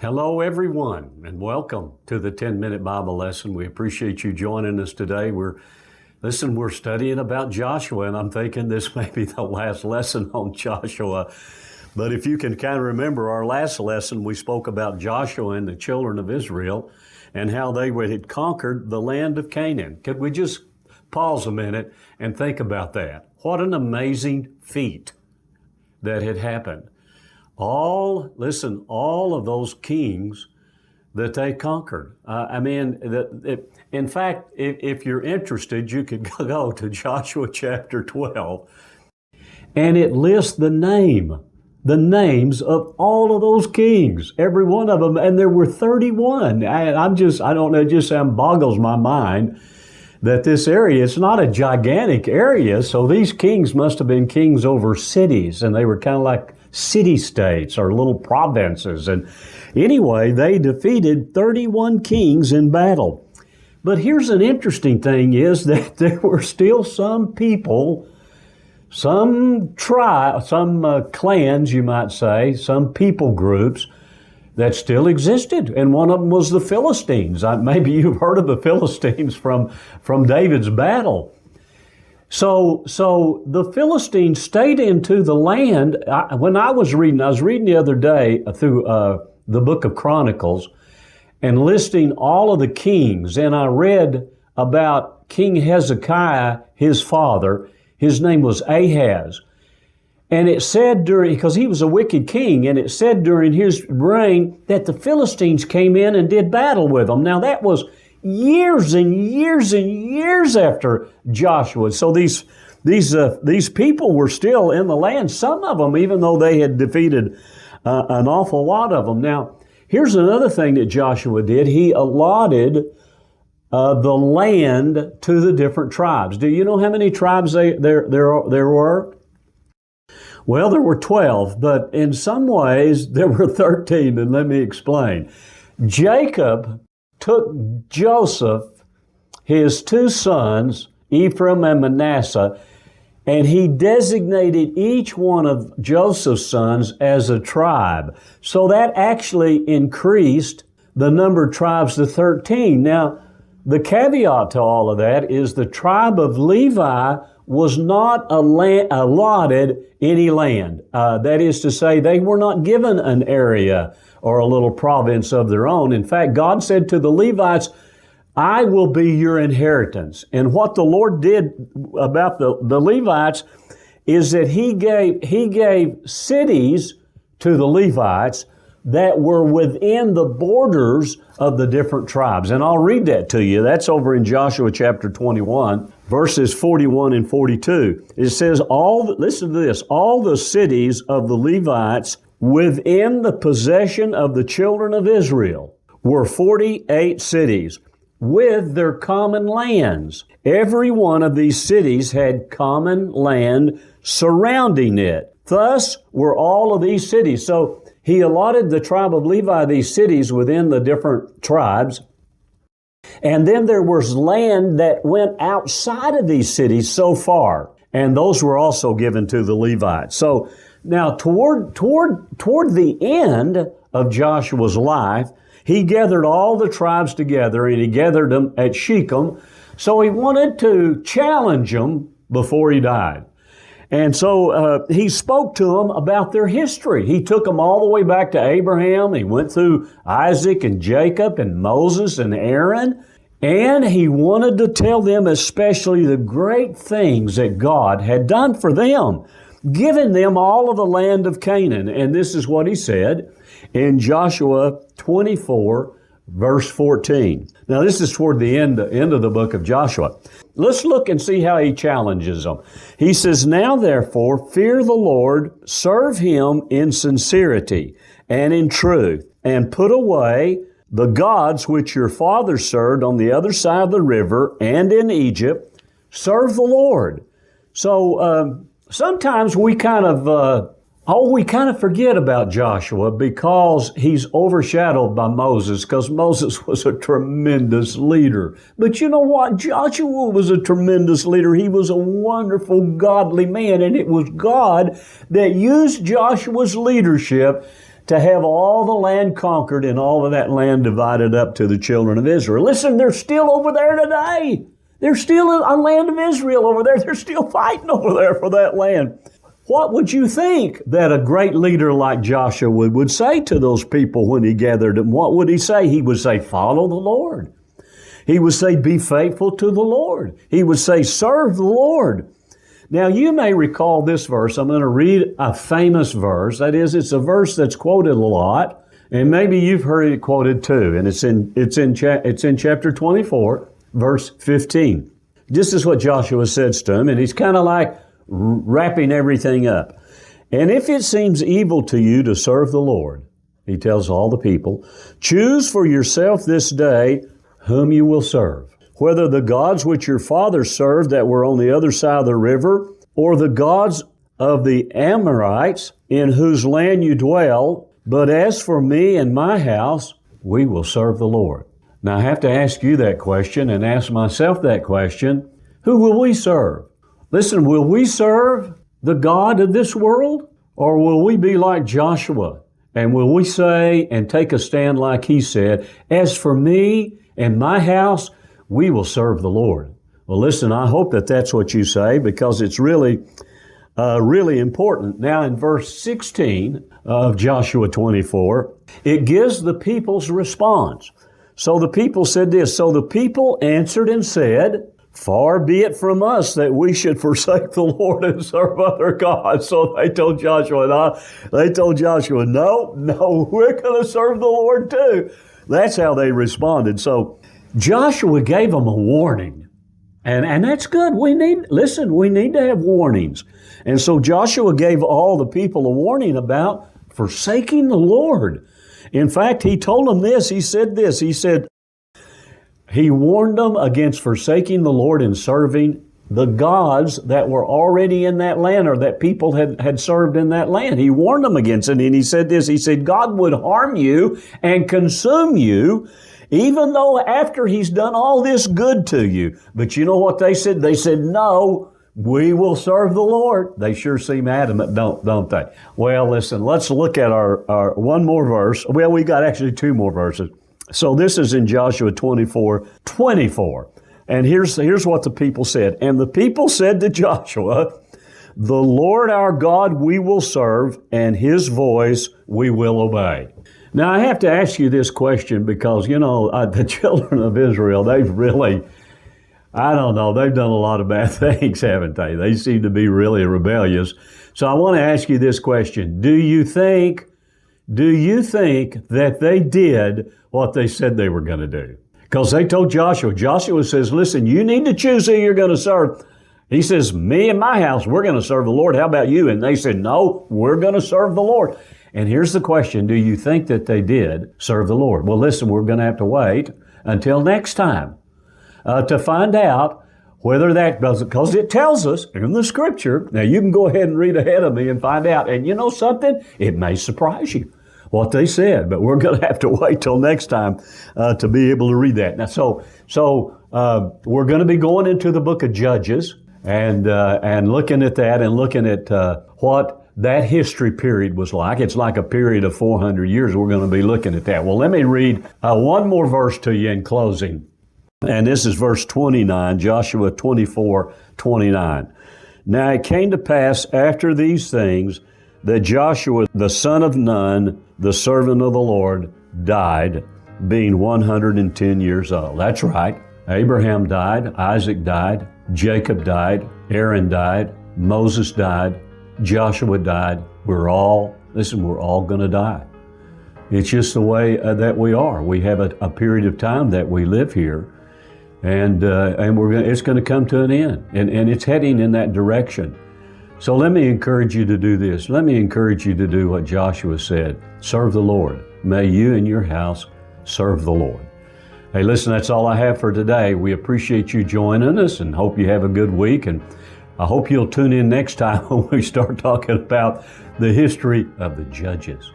Hello, everyone, and welcome to the 10-Minute Bible Lesson. We appreciate you joining us today. We're studying about Joshua, and I'm thinking this may be the last lesson on Joshua. But if you can kind of remember our last lesson, we spoke about Joshua and the children of Israel and how they had conquered the land of Canaan. Could we just pause a minute and think about that? What an amazing feat that had happened. All of those kings that they conquered. In fact, if you're interested, you could go to Joshua chapter 12, and it lists the names of all of those kings, every one of them, and there were 31. It just boggles my mind that this area, it's not a gigantic area, so these kings must have been kings over cities, and they were kind of like city-states or little provinces. And anyway, they defeated 31 kings in battle. But here's an interesting thing is that there were still some people, some clans, you might say, some people groups that still existed. And one of them was the Philistines. Maybe you've heard of the Philistines from David's battle. So the Philistines stayed into the land. When I was reading the other day through the book of Chronicles and listing all of the kings, and I read about King Hezekiah, his father. His name was Ahaz. And it said because he was a wicked king, and it said during his reign that the Philistines came in and did battle with him. Now that was years and years and years after Joshua. So these people were still in the land, some of them, even though they had defeated an awful lot of them. Now, here's another thing that Joshua did. He allotted the land to the different tribes. Do you know how many tribes there were? Well, there were 12, but in some ways there were 13, and let me explain. Jacob took Joseph, his two sons, Ephraim and Manasseh, and he designated each one of Joseph's sons as a tribe. So that actually increased the number of tribes to 13. Now, the caveat to all of that is the tribe of Levi was not allotted any land. That is to say, they were not given an area or a little province of their own. In fact, God said to the Levites, I will be your inheritance. And what the Lord did about the Levites is that He gave cities to the Levites that were within the borders of the different tribes. And I'll read that to you. That's over in Joshua chapter 21, verses 41 and 42. It says, listen to this, all the cities of the Levites within the possession of the children of Israel were 48 cities with their common lands. Every one of these cities had common land surrounding it. Thus were all of these cities. So he allotted the tribe of Levi these cities within the different tribes. And then there was land that went outside of these cities so far. And those were also given to the Levites. So now toward the end of Joshua's life, he gathered all the tribes together and he gathered them at Shechem. So he wanted to challenge them before he died. And so he spoke to them about their history. He took them all the way back to Abraham. He went through Isaac and Jacob and Moses and Aaron. And he wanted to tell them especially the great things that God had done for them, giving them all of the land of Canaan. And this is what he said in Joshua 24, verse 14. Now, this is toward the end of the book of Joshua. Let's look and see how he challenges them. He says, Now therefore, fear the Lord, serve Him in sincerity and in truth, and put away the gods which your fathers served on the other side of the river and in Egypt. Serve the Lord. So sometimes we kind of forget about Joshua because he's overshadowed by Moses, because Moses was a tremendous leader. But you know what? Joshua was a tremendous leader. He was a wonderful, godly man, and it was God that used Joshua's leadership to have all the land conquered and all of that land divided up to the children of Israel. Listen, they're still over there today. There's still a land of Israel over there. They're still fighting over there for that land. What would you think that a great leader like Joshua would say to those people when he gathered them? What would he say? He would say, follow the Lord. He would say, be faithful to the Lord. He would say, serve the Lord. Now, you may recall this verse. I'm going to read a famous verse. That is, it's a verse that's quoted a lot, and maybe you've heard it quoted too. And it's in chapter 24, verse 15. This is what Joshua says to him, and he's kind of like wrapping everything up. And if it seems evil to you to serve the Lord, he tells all the people, choose for yourself this day whom you will serve, whether the gods which your fathers served that were on the other side of the river, or the gods of the Amorites in whose land you dwell. But as for me and my house, we will serve the Lord. Now I have to ask you that question and ask myself that question. Who will we serve? Listen, will we serve the God of this world? Or will we be like Joshua? And will we say and take a stand like he said, as for me and my house, we will serve the Lord? Well, listen, I hope that that's what you say, because it's really important. Now, in verse 16 of Joshua 24, it gives the people's response. So the people said this, so the people answered and said, far be it from us that we should forsake the Lord and serve other gods. So they told Joshua, no, we're going to serve the Lord too. That's how they responded. So Joshua gave them a warning. And that's good. We need to have warnings. And so Joshua gave all the people a warning about forsaking the Lord. In fact, he told them this. He said this. He warned them against forsaking the Lord and serving the gods that were already in that land, or that people had served in that land. He warned them against it, and he said this. He said, God would harm you and consume you, even though after he's done all this good to you. But you know what they said? They said, no, we will serve the Lord. They sure seem adamant, don't they? Well, listen, let's look at our one more verse. Well, we got actually two more verses. So this is in Joshua 24:24. And here's what the people said. And the people said to Joshua, the Lord our God we will serve, and his voice we will obey. Now, I have to ask you this question because, the children of Israel, they've done a lot of bad things, haven't they? They seem to be really rebellious. So I want to ask you this question. Do you think that they did what they said they were going to do? Because they told Joshua says, listen, you need to choose who you're going to serve. He says, me and my house, we're going to serve the Lord. How about you? And they said, no, we're going to serve the Lord. And here's the question. Do you think that they did serve the Lord? Well, listen, we're going to have to wait until next time to find out whether that doesn't, because it tells us in the Scripture. Now, you can go ahead and read ahead of me and find out. And you know something? It may surprise you what they said, but we're going to have to wait till next time to be able to read that. Now, so we're going to be going into the book of Judges and looking at that and looking at what that history period was like. It's like a period of 400 years. We're going to be looking at that. Well, let me read one more verse to you in closing. And this is verse 29, Joshua 24:29. Now it came to pass after these things that Joshua, the son of Nun, the servant of the Lord, died, being 110 years old. That's right. Abraham died, Isaac died, Jacob died, Aaron died, Moses died, Joshua died. We're all going to die. It's just the way that we are. We have a period of time that we live here, and it's going to come to an end, and it's heading in that direction. So let me encourage you to do this. Let me encourage you to do what Joshua said. Serve the Lord. May you and your house serve the Lord. Hey, listen, that's all I have for today. We appreciate you joining us and hope you have a good week. And I hope you'll tune in next time when we start talking about the history of the Judges.